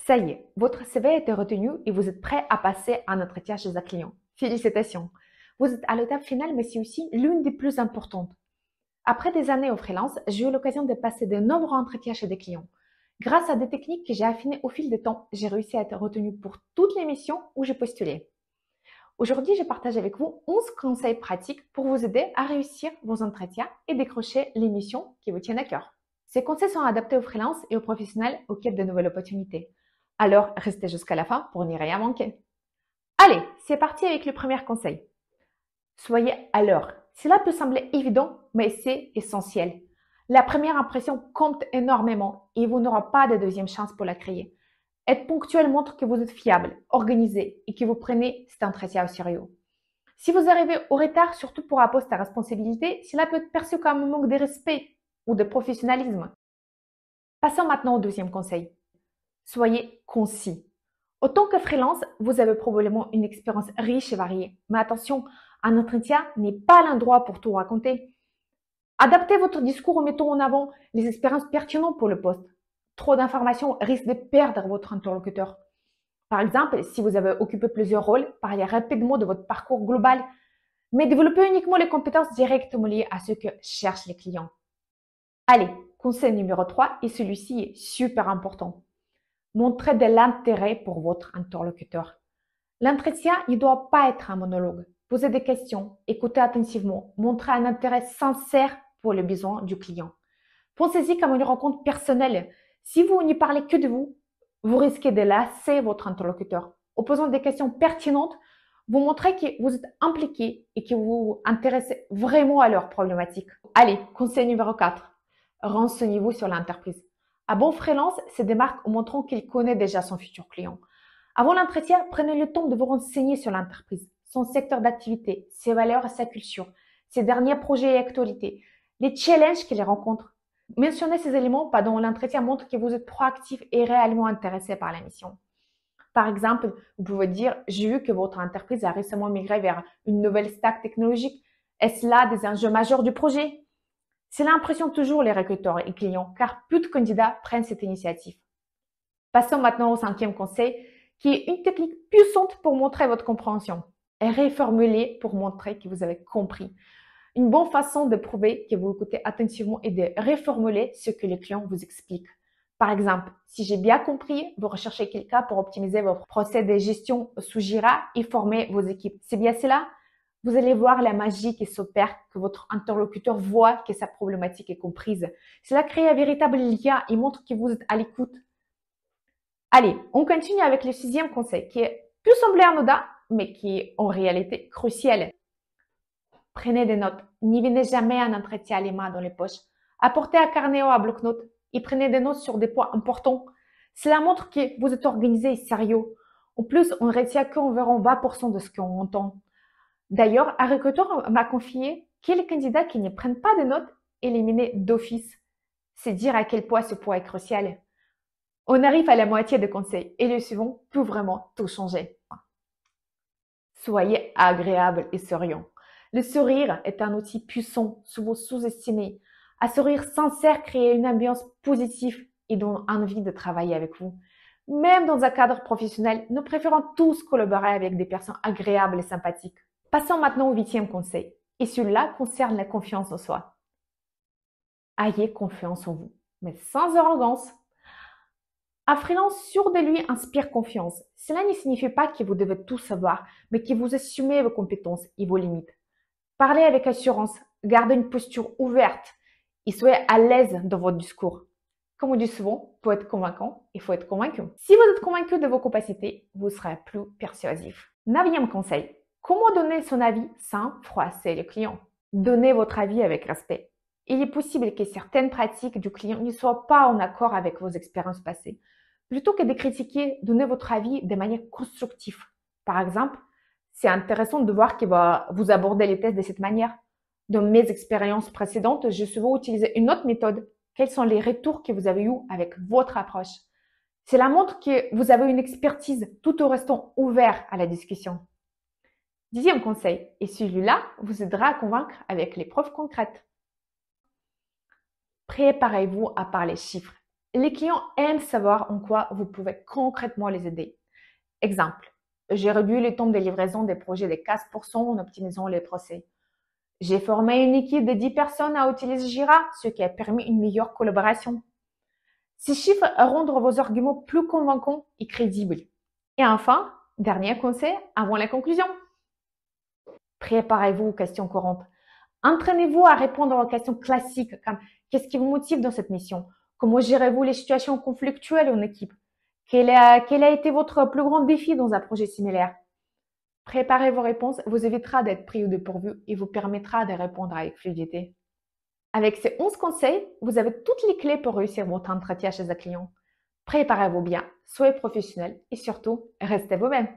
Ça y est, votre CV a été retenu et vous êtes prêt à passer un entretien chez un client. Félicitations! Vous êtes à l'étape finale, mais c'est aussi l'une des plus importantes. Après des années au freelance, j'ai eu l'occasion de passer de nombreux entretiens chez des clients. Grâce à des techniques que j'ai affinées au fil du temps, j'ai réussi à être retenu pour toutes les missions où j'ai postulé. Aujourd'hui, je partage avec vous 11 conseils pratiques pour vous aider à réussir vos entretiens et décrocher les missions qui vous tiennent à cœur. Ces conseils sont adaptés aux freelances et aux professionnels aux quêtes de nouvelles opportunités. Alors, restez jusqu'à la fin pour n'y rien manquer. Allez, c'est parti avec le premier conseil. Soyez à l'heure. Cela peut sembler évident, mais c'est essentiel. La première impression compte énormément et vous n'aurez pas de deuxième chance pour la créer. Être ponctuel montre que vous êtes fiable, organisé et que vous prenez cet entretien au sérieux. Si vous arrivez au retard, surtout pour un poste à responsabilité, cela peut être perçu comme un manque de respect ou de professionnalisme. Passons maintenant au deuxième conseil. Soyez concis. Autant que freelance, vous avez probablement une expérience riche et variée. Mais attention, un entretien n'est pas l'endroit pour tout raconter. Adaptez votre discours en mettant en avant les expériences pertinentes pour le poste. Trop d'informations risquent de perdre votre interlocuteur. Par exemple, si vous avez occupé plusieurs rôles, parlez rapidement de votre parcours global, mais développez uniquement les compétences directement liées à ce que cherchent les clients. Allez, conseil numéro 3, et celui-ci est super important. Montrez de l'intérêt pour votre interlocuteur. L'entretien ne doit pas être un monologue. Posez des questions, écoutez attentivement, montrez un intérêt sincère pour les besoins du client. Pensez-y comme une rencontre personnelle. Si vous n'y parlez que de vous, vous risquez de lasser votre interlocuteur. En posant des questions pertinentes, vous montrez que vous êtes impliqué et que vous vous intéressez vraiment à leurs problématiques. Allez, conseil numéro 4. Renseignez-vous sur l'entreprise. Un bon freelance se démarque en montrant qu'il connaît déjà son futur client. Avant l'entretien, prenez le temps de vous renseigner sur l'entreprise, son secteur d'activité, ses valeurs et sa culture, ses derniers projets et actualités, les challenges qu'il rencontre. Mentionnez ces éléments pendant l'entretien montre que vous êtes proactif et réellement intéressé par la mission. Par exemple, vous pouvez dire « J'ai vu que votre entreprise a récemment migré vers une nouvelle stack technologique. Est-ce là des enjeux majeurs du projet ?» Cela impressionne toujours les recruteurs et clients car peu de candidats prennent cette initiative. Passons maintenant au cinquième conseil qui est une technique puissante pour montrer votre compréhension et reformuler pour montrer que vous avez compris. Une bonne façon de prouver que vous écoutez attentivement est de reformuler ce que le client vous explique. Par exemple, si j'ai bien compris, vous recherchez quelqu'un pour optimiser votre procès de gestion sous Jira et former vos équipes. C'est bien cela? Vous allez voir la magie qui s'opère, que votre interlocuteur voit que sa problématique est comprise. Cela crée un véritable lien et montre que vous êtes à l'écoute. Allez, on continue avec le sixième conseil qui peut sembler anodin, mais qui est en réalité crucial. Prenez des notes. N'y venez jamais à un entretien les mains dans les poches. Apportez un carnet ou un bloc-notes et prenez des notes sur des points importants. Cela montre que vous êtes organisé et sérieux. En plus, on ne retient qu'environ 20% de ce qu'on entend. D'ailleurs, un recruteur m'a confié que les candidats qui ne prennent pas de notes éliminés d'office. C'est dire à quel point ce point est crucial. On arrive à la moitié des conseils et le suivant peut vraiment tout changer. Soyez agréable et souriant. Le sourire est un outil puissant, souvent sous-estimé. Un sourire sincère crée une ambiance positive et donne envie de travailler avec vous. Même dans un cadre professionnel, nous préférons tous collaborer avec des personnes agréables et sympathiques. Passons maintenant au huitième conseil. Et celui-là concerne la confiance en soi. Ayez confiance en vous, mais sans arrogance. Un freelance sûr de lui inspire confiance. Cela ne signifie pas que vous devez tout savoir, mais que vous assumez vos compétences et vos limites. Parlez avec assurance, gardez une posture ouverte et soyez à l'aise dans votre discours. Comme on dit souvent, pour être convaincant, il faut être convaincu. Si vous êtes convaincu de vos capacités, vous serez plus persuasif. Neuvième conseil. Comment donner son avis sans froisser le client? Donnez votre avis avec respect. Il est possible que certaines pratiques du client ne soient pas en accord avec vos expériences passées. Plutôt que de critiquer, donnez votre avis de manière constructive. Par exemple, c'est intéressant de voir que vous abordez les tests de cette manière. Dans mes expériences précédentes, j'ai souvent utilisé une autre méthode. Quels sont les retours que vous avez eus avec votre approche? Cela montre que vous avez une expertise tout en restant ouvert à la discussion. Dixième conseil, et celui-là vous aidera à convaincre avec les preuves concrètes. Préparez-vous à parler chiffres. Les clients aiment savoir en quoi vous pouvez concrètement les aider. Exemple, j'ai réduit le temps de livraison des projets de 15% en optimisant les procès. J'ai formé une équipe de 10 personnes à utiliser Jira, ce qui a permis une meilleure collaboration. Ces chiffres rendent vos arguments plus convaincants et crédibles. Et enfin, dernier conseil avant la conclusion. Préparez-vous aux questions courantes. Entraînez-vous à répondre aux questions classiques comme qu'est-ce qui vous motive dans cette mission? Comment gérez-vous les situations conflictuelles en équipe? Quel a été votre plus grand défi dans un projet similaire? Préparer vos réponses vous évitera d'être pris au dépourvu et vous permettra de répondre avec fluidité. Avec ces 11 conseils, vous avez toutes les clés pour réussir votre entretien chez un client. Préparez-vous bien, soyez professionnel et surtout, restez vous-même.